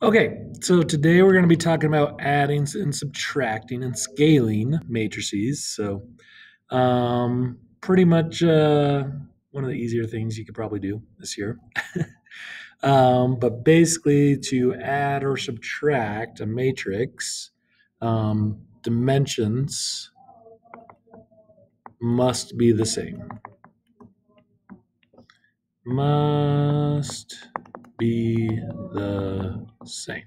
Okay, so today we're going to be talking about adding and subtracting and scaling matrices. Pretty much one of the easier things you could probably do this year. But basically, to add or subtract a matrix, dimensions must be the same. Must be the same.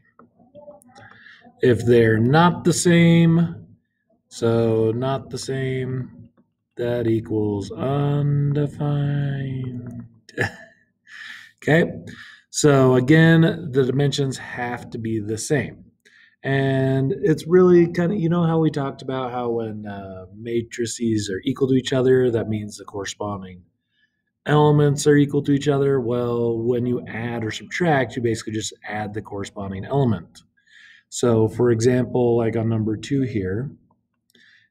If they're not the same, so not the same, that equals undefined. Okay, so again, the dimensions have to be the same. And it's really kind of, you know, how we talked about how when matrices are equal to each other, that means the corresponding elements are equal to each other. Well, when you add or subtract, you basically just add the corresponding element. So, for example, like on number 2 here,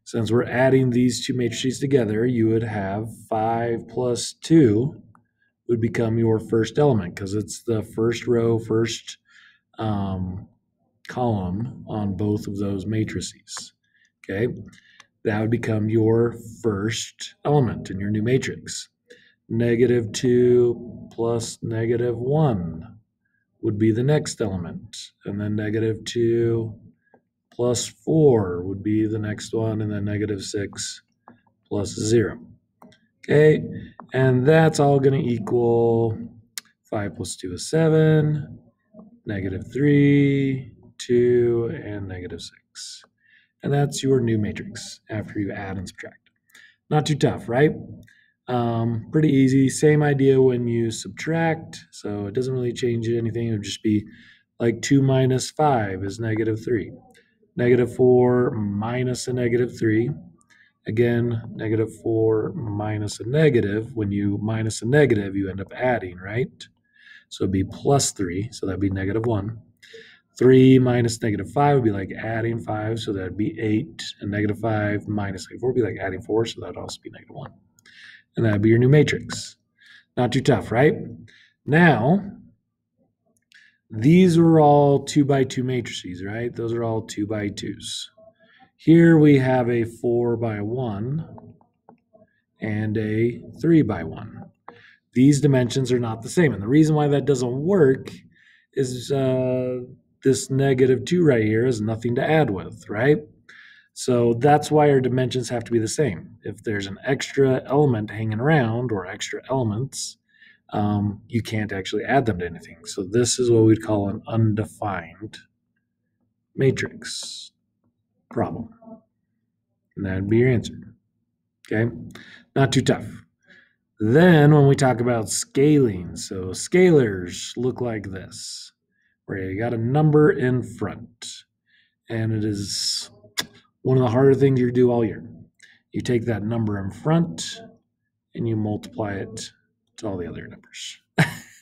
since we're adding these two matrices together, you would have 5 plus 2 would become your first element because it's the first row, first column on both of those matrices. Okay, that would become your first element in your new matrix. -2 plus -1 would be the next element, and then -2 plus 4 would be the next one, and then -6 plus 0. Okay, and that's all going to equal 5 plus 2 is 7, -3, 2, and -6. And that's your new matrix after you add and subtract. Not too tough, right? Pretty easy. Same idea when you subtract, so it doesn't really change anything. It would just be like 2 minus 5 is -3. -4 minus a -3. Again, -4 minus a negative. When you minus a negative, you end up adding, right? So it'd be plus 3, so that'd be -1. 3 minus -5 would be like adding 5, so that'd be 8. And -5 minus -4 would be like adding 4, so that'd also be -1. And that'd be your new matrix. Not too tough, right? Now, these were all 2 by 2 matrices, right? Those are all 2 by 2s. Here we have a 4 by 1 and a 3 by 1. These dimensions are not the same. And the reason why that doesn't work is this -2 right here has nothing to add with, right? So that's why our dimensions have to be the same. If there's an extra element hanging around or extra elements, you can't actually add them to anything. So this is what we'd call an undefined matrix problem. And that'd be your answer. Okay, not too tough. Then when we talk about scaling, so scalars look like this, where you got a number in front. And it is one of the harder things you do all year. You take that number in front and you multiply it to all the other numbers.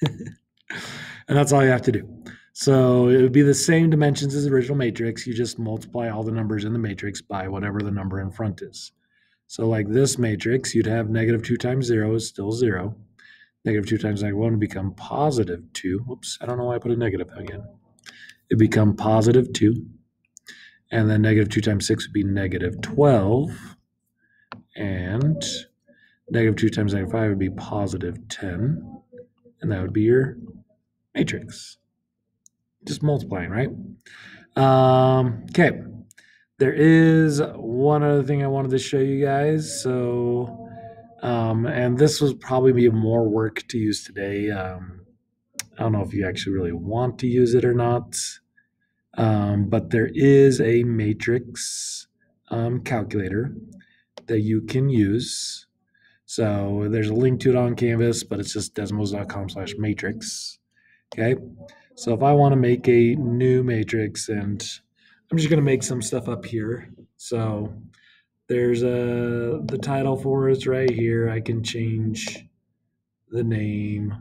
And that's all you have to do. So it would be the same dimensions as the original matrix. You just multiply all the numbers in the matrix by whatever the number in front is. So like this matrix, you'd have -2 times 0 is still 0. -2 times -1 would become +2. Oops, I don't know why I put a negative again. It'd become +2. And then -2 times 6 would be -12. And -2 times -5 would be +10. And that would be your matrix. Just multiplying, right? Okay. There is one other thing I wanted to show you guys. So, and this was probably be more work to use today. I don't know if you actually really want to use it or not. But there is a matrix calculator that you can use. So there's a link to it on Canvas, but it's just desmos.com/matrix. Okay. So if I want to make a new matrix, and I'm just going to make some stuff up here. So there's the title for it's right here. I can change the name,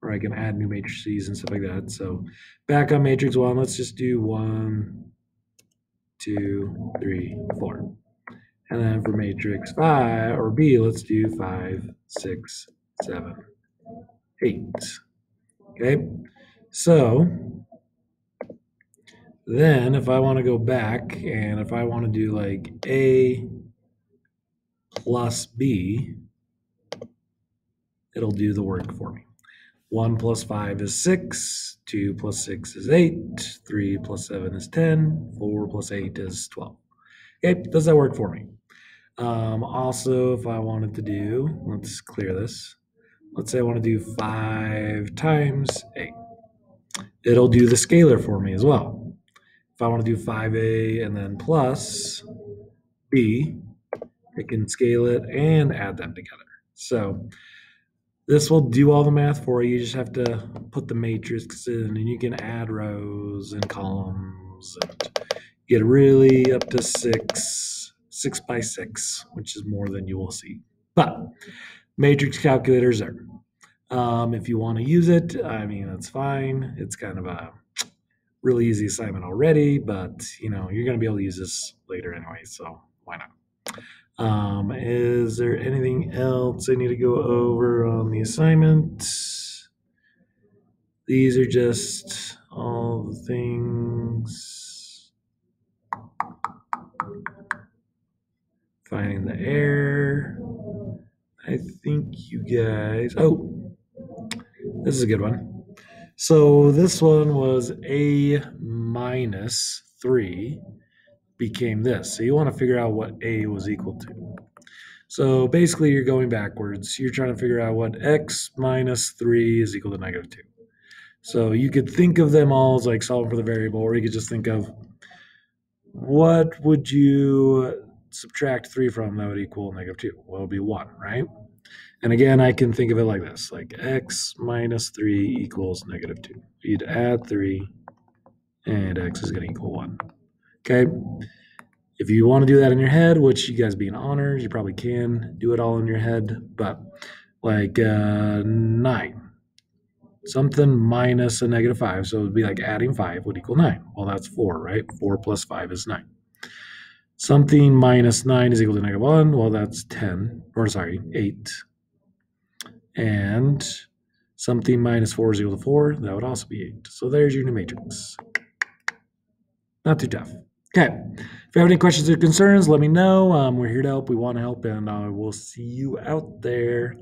or I can add new matrices and stuff like that. So back on matrix 1, let's just do 1, 2, 3, 4. And then for matrix 5 or B, let's do 5, 6, 7, 8. Okay, so then if I want to go back and if I want to do like A plus B, it'll do the work for me. 1 plus 5 is 6, 2 plus 6 is 8, 3 plus 7 is 10, 4 plus 8 is 12. Okay, does that work for me? Also, if I wanted to do, let's clear this. Let's say I want to do 5 times 8. It'll do the scalar for me as well. If I want to do 5a and then plus b, it can scale it and add them together. So this will do all the math for you. You just have to put the matrix in, and you can add rows and columns and get really up to 6 by 6, which is more than you will see. But matrix calculators there. If you want to use it, I mean, that's fine. It's kind of a really easy assignment already, but you know, you're going to be able to use this later anyway, so why not? Is there anything else I need to go over on the assignment? These are just all the things. Finding the error. I think you guys, oh, this is a good one. So this one was a minus 3 became this. So you want to figure out what a was equal to. So basically you're going backwards. You're trying to figure out what x minus 3 is equal to negative 2. So you could think of them all as like solving for the variable, or you could just think of what would you subtract 3 from that would equal negative 2? Well, it would be 1, right? And again, I can think of it like this, like x minus 3 equals negative 2. You'd add 3, and x is going to equal 1. Okay? If you want to do that in your head, which you guys being honors, you probably can do it all in your head, but like 9. Something minus a negative 5, so it would be like adding 5 would equal 9. Well, that's 4, right? 4 plus 5 is 9. Something minus 9 is equal to negative 1. Well, that's 10, or sorry, 8. And something minus 4 is equal to 4. That would also be 8. So there's your new matrix. Not too tough. Okay. If you have any questions or concerns, let me know. We're here to help. We want to help, and we'll see you out there.